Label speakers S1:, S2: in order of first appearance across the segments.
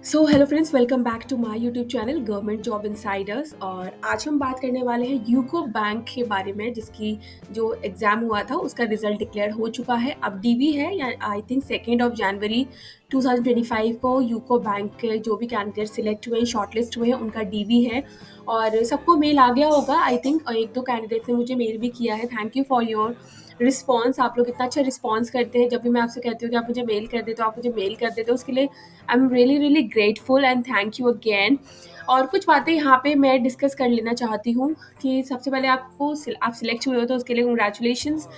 S1: So hello friends, welcome back to my YouTube channel government job insiders. और आज हम बात करने वाले हैं यूको बैंक के बारे में, जिसकी जो एग्ज़ाम हुआ था उसका रिजल्ट डिक्लेयर हो चुका है। अब डीवी है, या आई थिंक 2 जनवरी 2025 को यूको बैंक के जो भी कैंडिडेट सिलेक्ट हुए हैं, शॉर्टलिस्ट हुए हैं, उनका डीवी है। और सबको मेल आ गया होगा आई थिंक, और एक दो कैंडिडेट ने मुझे मेल भी किया है। Thank you for your response. आप लोग इतना अच्छा रिस्पॉन्स करते हैं। जब भी मैं आपसे कहती हूँ कि आप मुझे मेल कर देते हो, आप मुझे मेल कर देते हो, उसके लिए I am really really grateful and thank you again. और कुछ बातें यहाँ पे मैं डिस्कस कर लेना चाहती हूँ कि सबसे पहले आप सिलेक्ट हुए हो तो उसके लिए कंग्रेचुलेशंस।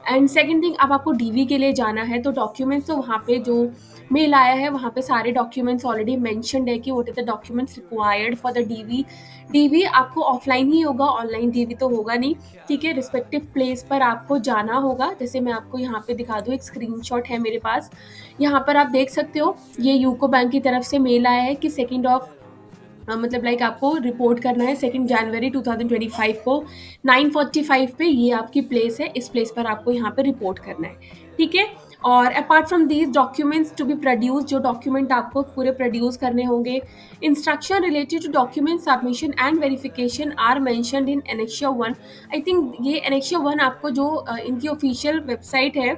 S1: एंड सेकंड थिंग, अब आपको डीवी के लिए जाना है तो डॉक्यूमेंट्स, तो वहाँ पे जो मेल आया है वहाँ पे सारे डॉक्यूमेंट्स ऑलरेडी मेंशन्ड है कि what are the documents required for the DV. DV आपको ऑफलाइन ही होगा, ऑनलाइन डीवी तो होगा नहीं। ठीक है, रिस्पेक्टिव प्लेस पर आपको जाना होगा। जैसे मैं आपको यहाँ पे दिखा दूँ, एक स्क्रीनशॉट है मेरे पास, यहाँ पर आप देख सकते हो। ये यूको बैंक की तरफ से मेल आया है कि सेकेंड ऑफ मतलब लाइक आपको रिपोर्ट करना है 2 जनवरी 2025 को 9:45 पे। ये आपकी प्लेस है, इस प्लेस पर आपको यहाँ पे रिपोर्ट करना है। ठीक है। और apart from these documents to be produce, जो डॉक्यूमेंट आपको पूरे प्रोड्यूस करने होंगे, instruction related to document submission and verification are mentioned in annexure 1। I think ये एनेक्शिया 1 आपको जो इनकी ऑफिशियल वेबसाइट है,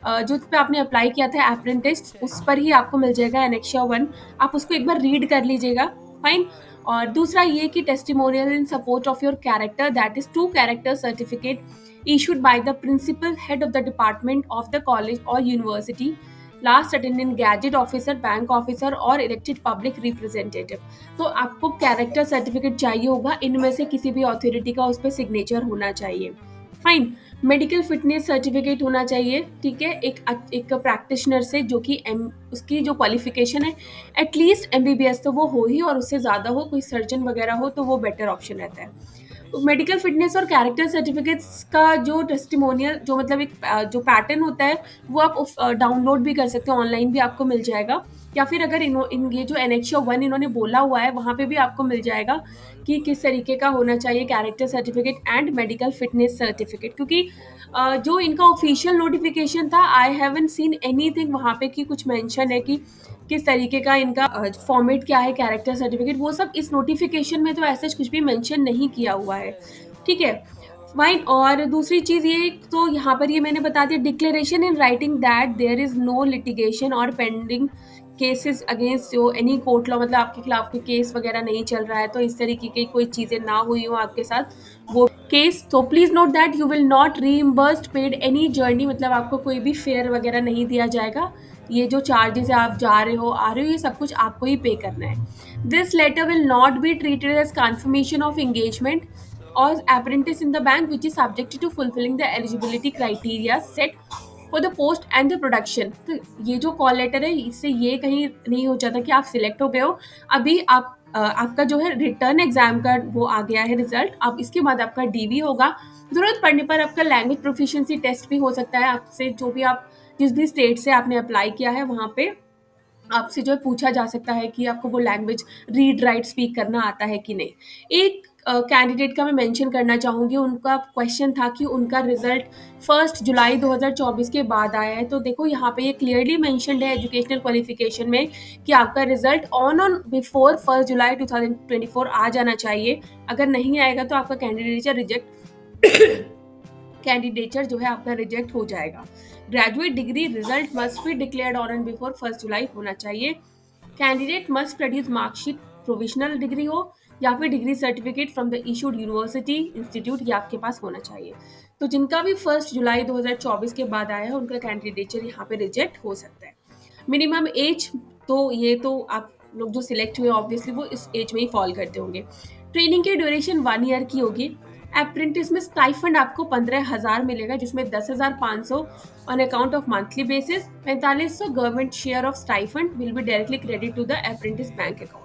S1: जो पे आपने अप्लाई किया था अप्रेंटिस, उस पर ही आपको मिल जाएगा एनेक्शिया 1। आप उसको एक बार रीड कर लीजिएगा। फाइन। और दूसरा ये कि testimonial in support of your character, that is 2 character certificate issued by the principal head of the department of the college or university, last attendant gadget officer, bank officer और elected public representative। तो आपको character certificate चाहिए होगा, इनमें से किसी भी authority का उस पर सिग्नेचर होना चाहिए। फाइन। मेडिकल फिटनेस सर्टिफिकेट होना चाहिए। ठीक है, एक प्रैक्टिशनर से जो कि उसकी जो क्वालिफिकेशन है एटलीस्ट एमबीबीएस तो वो हो ही, और उससे ज़्यादा हो, कोई सर्जन वगैरह हो तो वो बेटर ऑप्शन रहता है। मेडिकल फिटनेस और कैरेक्टर सर्टिफिकेट्स का जो टेस्टिमोनियल, जो मतलब एक जो पैटर्न होता है, वो आप डाउनलोड भी कर सकते हो, ऑनलाइन भी आपको मिल जाएगा। या फिर अगर इन ये जो एनेक्शिया 1 इन्होंने बोला हुआ है वहाँ पे भी आपको मिल जाएगा कि किस तरीके का होना चाहिए character certificate and medical fitness certificate. क्योंकि जो इनका ऑफिशियल नोटिफिकेशन था, आई हैवंट सीन एनीथिंग वहाँ पे कि कुछ मेंशन है कि किस तरीके का इनका फॉर्मेट क्या है कैरेक्टर सर्टिफिकेट, वो सब इस नोटिफिकेशन में तो ऐसा कुछ भी मेंशन नहीं किया हुआ है। ठीक है। फाइन। और दूसरी चीज़ ये, तो यहाँ पर ये मैंने बता दिया, declaration in writing that there is no litigation or pending cases against जो एनी कोर्ट लॉ, मतलब आपके खिलाफ कोई केस वगैरह नहीं चल रहा है, तो इस तरीके की कोई चीज़ें ना हुई हो आपके साथ वो केस। तो please note that you will not reimbursed paid any journey, मतलब आपको कोई भी फेयर वगैरह नहीं दिया जाएगा। ये जो चार्जेस है, आप जा रहे हो आ रहे हो, ये सब कुछ आपको ही पे करना है। This letter will not be treated as confirmation of engagement और apprentice in the bank which is subject to fulfilling the eligibility criteria set for the post and the production. तो ये जो कॉल लेटर है, इससे ये कहीं नहीं हो जाता कि आप सिलेक्ट हो गए हो। अभी आपका जो है रिटर्न एग्जाम का वो आ गया है रिजल्ट, अब इसके बाद आपका डीवी होगा। जरूरत पड़ने पर आपका लैंग्वेज प्रोफिशिएंसी टेस्ट भी हो सकता है। आपसे जो भी आप जिस भी स्टेट से आपने अप्लाई किया है, वहाँ पे आपसे जो है पूछा जा सकता है कि आपको वो लैंग्वेज रीड राइट स्पीक करना आता है कि नहीं। एक कैंडिडेट का मैं मेंशन करना चाहूँगी, उनका क्वेश्चन था कि उनका रिजल्ट 1 जुलाई 2024 के बाद आया है। तो देखो यहाँ पे ये क्लियरली मेंशन्ड है एजुकेशनल क्वालिफिकेशन में कि आपका रिजल्ट ऑन बिफोर 1 जुलाई 2024 आ जाना चाहिए। अगर नहीं आएगा तो आपका कैंडिडेचर जो है आपका रिजेक्ट हो जाएगा। Graduate degree result must be declared on and before 1 जुलाई होना चाहिए। Candidate must produce marksheet, provisional degree हो या फिर degree certificate from the issued university institute, ये आपके पास होना चाहिए। तो जिनका भी 1 जुलाई 2024 के बाद आया है, उनका कैंडिडेचर यहाँ पे रिजेक्ट हो सकता है। मिनिमम एज, तो ये तो आप लोग जो सिलेक्ट हुए ऑब्वियसली वो इस एज में ही फॉल करते होंगे। ट्रेनिंग की ड्यूरेशन 1 ईयर की होगी। अप्रेंटिस में स्टाइफंड आपको 15,000 मिलेगा, जिसमें 10,500 on account of monthly basis, 4500 government share of stipend will be directly credit to the apprentice bank account.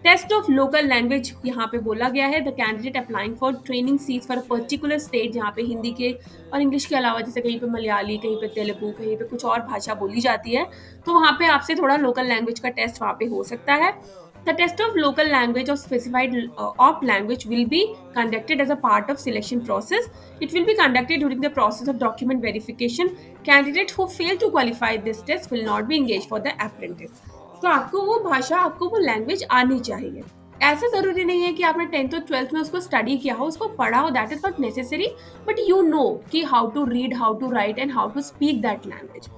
S1: Test of local language यहाँ पे बोला गया है, the candidate applying for training seats for particular state, जहाँ पे हिंदी के और English के अलावा जैसे कहीं पे मलयाली, कहीं पे तेलुगु, कहीं पे कुछ और भाषा बोली जाती है, तो वहाँ पे आपसे थोड़ा लोकल लैंग्वेज का टेस्ट वहाँ पे हो सकता है। The test of local language or specified op language will be conducted as a part of selection process. It will be conducted during the process of document verification. Candidates who fail to qualify this test will not be engaged for the apprentice. तो आपको वो भाषा, आपको वो language आनी चाहिए। ऐसा ज़रूरी नहीं है कि आपने 10th और 12th में उसको स्टडी किया हो, उसको पढ़ा हो, that is not necessary, but you know कि how to read, how to write and how to speak that language.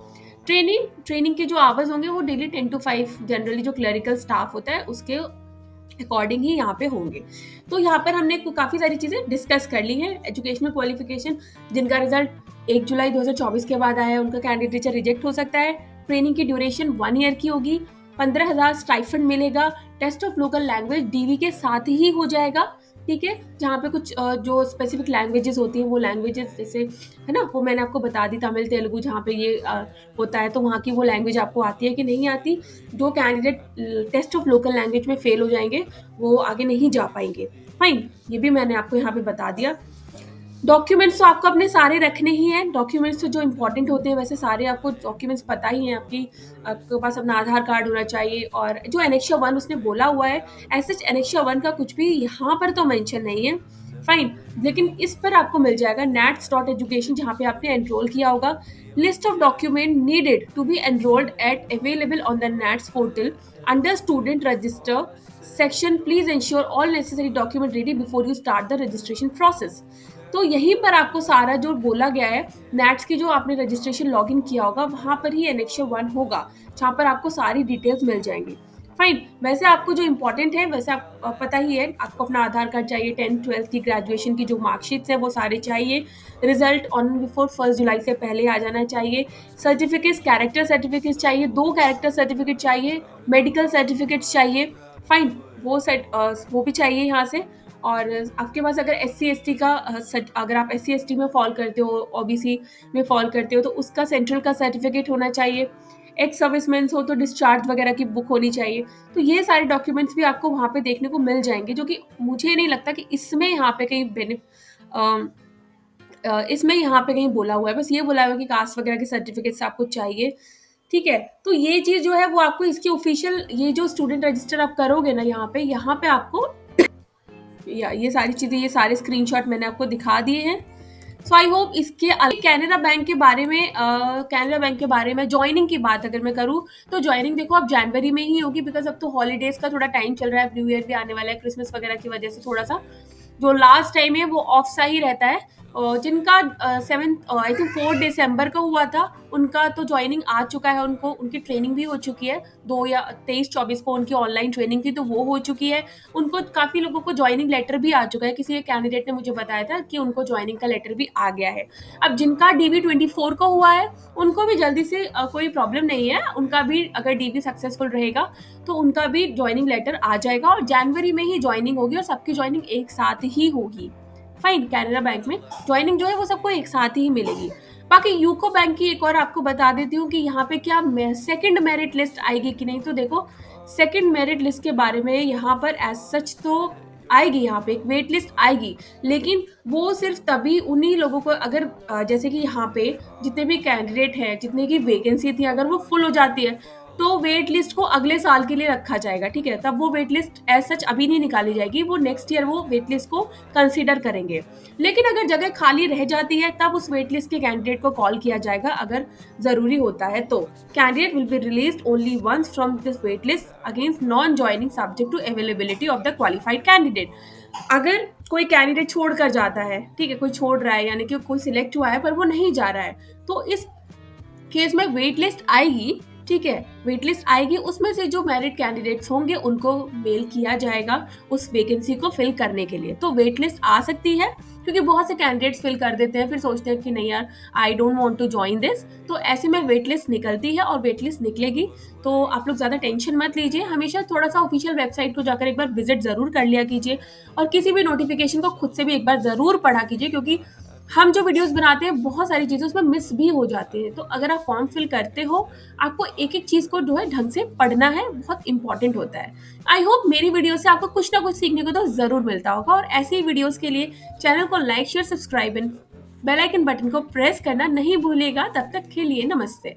S1: Training के जो आवर्स होंगे वो डेली 10 to 5 जनरली जो क्लरिकल स्टाफ होता है उसके अकॉर्डिंग ही यहाँ पे होंगे। तो यहाँ पर हमने काफ़ी सारी चीज़ें डिस्कस कर ली हैं। एजुकेशनल क्वालिफिकेशन, जिनका रिजल्ट 1 जुलाई 2024 के बाद आया है, उनका कैंडिडेचर रिजेक्ट हो सकता है। ट्रेनिंग की ड्यूरेशन 1 ईयर की होगी। 15,000 स्टाइफंड मिलेगा। Test of local language DV के साथ ही हो जाएगा, ठीक है। जहाँ पे कुछ जो स्पेसिफिक लैंग्वेजेस होती हैं, वो लैंग्वेजेस जैसे है ना, वो मैंने आपको बता दी, तमिल, तेलुगु, जहाँ पे ये होता है, तो वहाँ की वो लैंग्वेज आपको आती है कि नहीं आती। जो candidate test of local language में फेल हो जाएंगे वो आगे नहीं जा पाएंगे। फाइन, ये भी मैंने आपको यहाँ पे बता दिया। डॉक्यूमेंट्स तो आपको अपने सारे रखने ही हैं। डॉक्यूमेंट्स तो जो इंपॉर्टेंट होते हैं, वैसे सारे आपको डॉक्यूमेंट्स पता ही हैं। आपके पास अपना आधार कार्ड होना चाहिए, और जो एनेक्शिया 1 उसने बोला हुआ है, ऐसे एनेक्शिया 1 का कुछ भी यहाँ पर तो मेंशन नहीं है। फाइन, लेकिन इस पर आपको मिल जाएगा nats.education, जहाँ पे आपने एनरोल किया होगा। List of document needed to be enrolled at available on the nats portal under student register section. Please ensure all necessary document ready before you start the registration process. तो यहीं पर आपको सारा जो बोला गया है, नैट्स की जो आपने रजिस्ट्रेशन लॉगिन किया होगा, वहां पर ही एनेक्शिया 1 होगा, जहाँ पर आपको सारी डिटेल्स मिल जाएंगी। फाइन, वैसे आपको जो इम्पोर्टेंट है, वैसे आप पता ही है, आपको अपना आधार कार्ड चाहिए, 10th 12th की ग्रेजुएशन की जो मार्कशीट्स है वो सारे चाहिए। रिजल्ट ऑन बिफोर 1 जुलाई से पहले आ जाना चाहिए। सर्टिफिकेट्स, कैरेक्टर सर्टिफिकेट चाहिए, 2 कैरेक्टर सर्टिफिकेट चाहिए। मेडिकल सर्टिफिकेट्स चाहिए। फाइन, वो भी चाहिए यहाँ से। और आपके पास अगर SC ST का अगर आप SC ST में फॉल करते हो, OBC में फॉल करते हो, तो उसका सेंट्रल का सर्टिफिकेट होना चाहिए। एक्स सर्विसमैन हो तो डिस्चार्ज वगैरह की बुक होनी चाहिए। तो ये सारे डॉक्यूमेंट्स भी आपको वहाँ पे देखने को मिल जाएंगे, जो कि मुझे नहीं लगता कि इसमें यहाँ पे कहीं इसमें यहाँ पे कहीं बोला हुआ है। बस ये बोला हुआ है कि कास्ट वगैरह के सर्टिफिकेट्स आपको चाहिए, ठीक है। तो ये चीज़ जो है वो आपको इसकी ऑफिशियल, ये जो स्टूडेंट रजिस्टर आप करोगे ना, यहाँ पे आपको ये सारी चीज़ें, ये सारे स्क्रीनशॉट मैंने आपको दिखा दिए हैं। सो आई होप इसके कैनरा बैंक के बारे में, कैनरा बैंक के बारे में ज्वाइनिंग की बात अगर मैं करूँ, तो ज्वाइनिंग देखो अब जनवरी में ही होगी, बिकॉज अब तो हॉलीडेज का थोड़ा टाइम चल रहा है, न्यू ईयर भी आने वाला है, क्रिसमस वगैरह की वजह से थोड़ा सा जो लास्ट टाइम है वो ऑफ सा ही रहता है। जिनका 7 आई थिंक 4 दिसंबर का हुआ था, उनका तो ज्वाइनिंग आ चुका है, उनको उनकी ट्रेनिंग भी हो चुकी है। 2 या 23-24 को उनकी ऑनलाइन ट्रेनिंग थी, तो वो हो चुकी है। उनको काफ़ी लोगों को ज्वाइनिंग लेटर भी आ चुका है। किसी एक कैंडिडेट ने मुझे बताया था कि उनको ज्वाइनिंग का लेटर भी आ गया है। अब जिनका DV 24 को हुआ है, उनको भी जल्दी से कोई प्रॉब्लम नहीं है। उनका भी अगर DV सक्सेसफुल रहेगा तो उनका भी ज्वाइनिंग लेटर आ जाएगा, और जनवरी में ही ज्वाइनिंग होगी, और सबकी ज्वाइनिंग एक साथ ही होगी। फाइन, कैनरा बैंक में ज्वाइनिंग जो है वो सबको एक साथ ही मिलेगी। बाकी यूको बैंक की एक और आपको बता देती हूँ कि यहाँ पे क्या सेकंड मेरिट लिस्ट आएगी कि नहीं। तो देखो, सेकंड मेरिट लिस्ट के बारे में यहाँ पर एज सच तो आएगी, यहाँ पे एक वेट लिस्ट आएगी, लेकिन वो सिर्फ तभी उन्हीं लोगों को, अगर जैसे कि यहाँ पे जितने भी कैंडिडेट हैं, जितने की वैकेंसी थी, अगर वो फुल हो जाती है, तो वेट लिस्ट को अगले साल के लिए रखा जाएगा, ठीक है। तब वो वेट लिस्ट एज सच अभी नहीं निकाली जाएगी, वो नेक्स्ट ईयर वो वेट लिस्ट को कंसीडर करेंगे। लेकिन अगर जगह खाली रह जाती है, तब उस वेट लिस्ट के कैंडिडेट को कॉल किया जाएगा, अगर जरूरी होता है तो। Candidate will be released only once from this wait list against non joining subject to availability of the qualified candidate. अगर कोई कैंडिडेट छोड़ कर जाता है, ठीक है, कोई छोड़ रहा है, यानी कि कोई सिलेक्ट हुआ है पर वो नहीं जा रहा है, तो इस केस में वेट लिस्ट आएगी, ठीक है। वेट लिस्ट आएगी, उसमें से जो मेरिट कैंडिडेट्स होंगे उनको मेल किया जाएगा उस वैकेंसी को फिल करने के लिए। तो वेट लिस्ट आ सकती है, क्योंकि बहुत से कैंडिडेट्स फिल कर देते हैं, फिर सोचते हैं कि नहीं यार, I don't want to join this. तो ऐसे में वेट लिस्ट निकलती है, और वेट लिस्ट निकलेगी। तो आप लोग ज़्यादा टेंशन मत लीजिए, हमेशा थोड़ा सा ऑफिशियल वेबसाइट को जाकर एक बार विजिट ज़रूर कर लिया कीजिए, और किसी भी नोटिफिकेशन को खुद से भी एक बार ज़रूर पढ़ा कीजिए, क्योंकि हम जो वीडियोस बनाते हैं बहुत सारी चीज़ें उसमें मिस भी हो जाती है। तो अगर आप फॉर्म फिल करते हो, आपको एक एक चीज़ को जो है ढंग से पढ़ना है, बहुत इंपॉर्टेंट होता है। आई होप मेरी वीडियो से आपको कुछ ना कुछ सीखने को तो ज़रूर मिलता होगा, और ऐसी ही वीडियोस के लिए चैनल को like, share, subscribe and bell icon button को प्रेस करना नहीं भूलिएगा। तब तक के लिए नमस्ते।